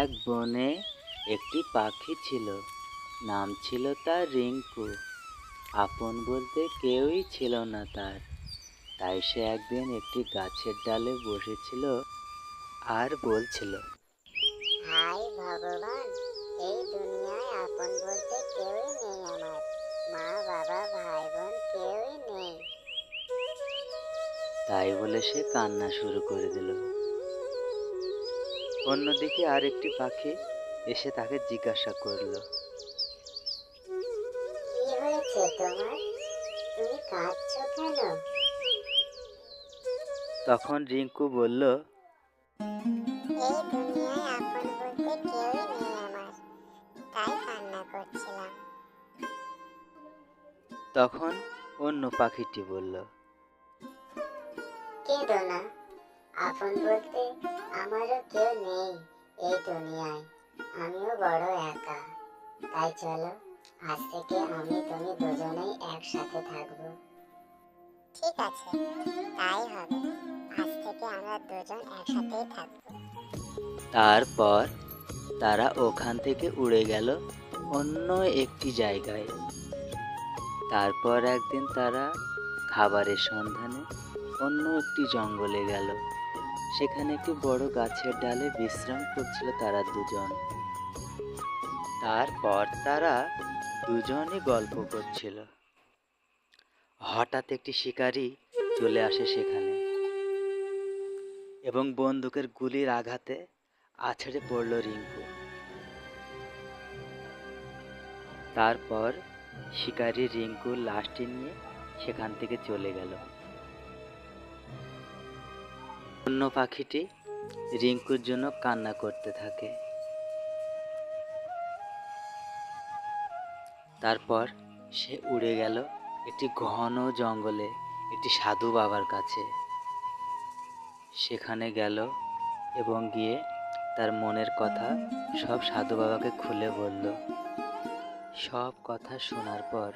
এক বনে একটি পাখি ছিল, নাম ছিল তার রিঙ্কু। আপন বলতে কেউই ছিল না তার। তাই সে একদিন একটি গাছের ডালে বসেছিল আর বলছিল, হায় ভগবান, এই দুনিয়ায় আপন বলতে কেউই নেই আমার। মা বাবা ভাই বোন কেউই নেই। তাই বলে সে কান্না শুরু করে দিল। অন্যদিকে আরেকটি পাখি এসে তাকে জিজ্ঞাসা করল, কি হয়েছে তোমার? তুমি কাঁদছো কেন? তখন রিঙ্কু বলল, এই দুনিয়ায় আপন বলতে কেউই নেই আমার, তাই কান্না করছিলাম। তখন অন্য পাখিটি বলল, কেঁদো না, আপন বলতে আমারও কেউ নেই এই দুনিয়ায়। আমিও বড় একা। তাই চলো, আজ থেকে আমি তুমি দুজনেই একসাথে থাকবো। ঠিক আছে, তাই হবে। আজ থেকে আমরা দুজন একসাথেই থাকবো। তারপর তারা ওখান থেকে উড়ে গেল অন্য একটি জায়গায়। তারপর একদিন তারা খাবারের সন্ধানে অন্য একটি জঙ্গলে গেল। সেখানে একটি বড় গাছের ডালে বিশ্রাম করছিল তারা দুজন। তারপর তারা দুজনই গল্প করছিল। হঠাৎ একটি শিকারী চলে আসে সেখানে এবং বন্দুকের গুলির আঘাতে আছড়ে পড়ল রিঙ্কু। তারপর শিকারী রিঙ্কুর লাশটি নিয়ে সেখান থেকে চলে গেল। অন্য পাখিটি রিঙ্কুর জন্য কান্না করতে থাকে। তারপর সে উড়ে গেল একটি ঘন জঙ্গলে একটি সাধু বাবার কাছে। সেখানে গেল এবং গিয়ে তার মনের কথা সব সাধু বাবাকে খুলে বলল। সব কথা শোনার পর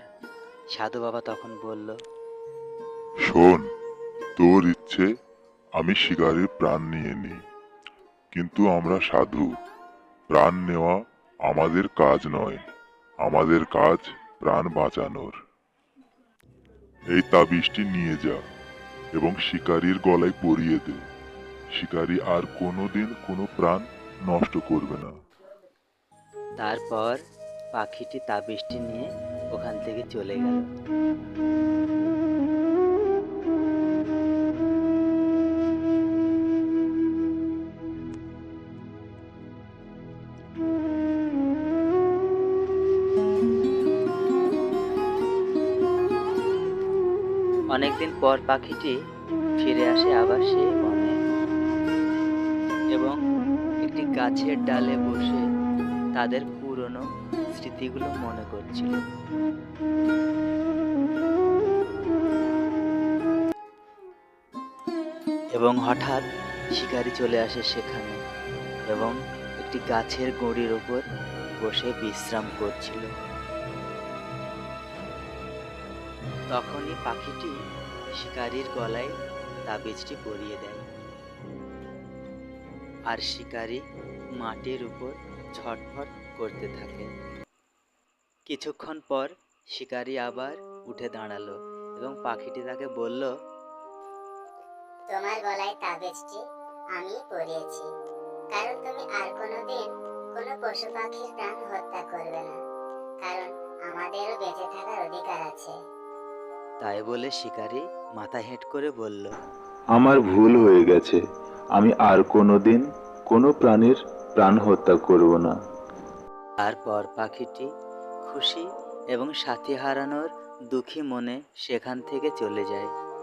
সাধু বাবা তখন বলল, শোন, তোর ইচ্ছে আমি শিকারীর প্রাণ নিয়ে নিই, কিন্তু আমরা সাধু, প্রাণ নেওয়া আমাদের কাজ নয়। আমাদের কাজ প্রাণ বাঁচানোর। এই তাবিজটি নিয়ে যা এবং শিকারীর গলায় পরিয়ে দে। শিকারী আর কোনোদিন কোনো প্রাণ নষ্ট করবে না। তারপর পাখিটি তাবিজটি নিয়ে ওখান থেকে চলে গেল। অনেকদিন পর পাখিটি ফিরে আসে আবার সেই বনে এবং একটি গাছের ডালে বসে তাদের পুরনো স্মৃতিগুলো মনে করছিল। এবং হঠাৎ শিকারী চলে আসে সেখানে এবং একটি গাছের গুঁড়ির ওপর বসে বিশ্রাম করছিল। তখনই পাখিটি শিকারীর গলায় তাবিজটি পরিয়ে দেয় আর শিকারী মাটির উপর ছটফট করতে থাকে। কিছুক্ষণ পর শিকারী আবার উঠে দাঁড়ালো এবং পাখিটি তাকে বলল, তোমার গলায় তাবিজটি আমি পরিয়েছি, কারণ তুমি আর কোনোদিন কোনো পশু পাখির প্রাণ হত্যা করবে না, কারণ আমাদেরও বেঁচে থাকার অধিকার আছে। তাই বলে শিকারী মাথা হেঁট করে বলল, আমার ভুল হয়ে গেছে। আমি আর কোনোদিন কোনো প্রাণীর প্রাণ হত্যা করব না। তারপর পাখিটি খুশি এবং সাথী হারানোর দুঃখী মনে সেখান থেকে চলে যায়।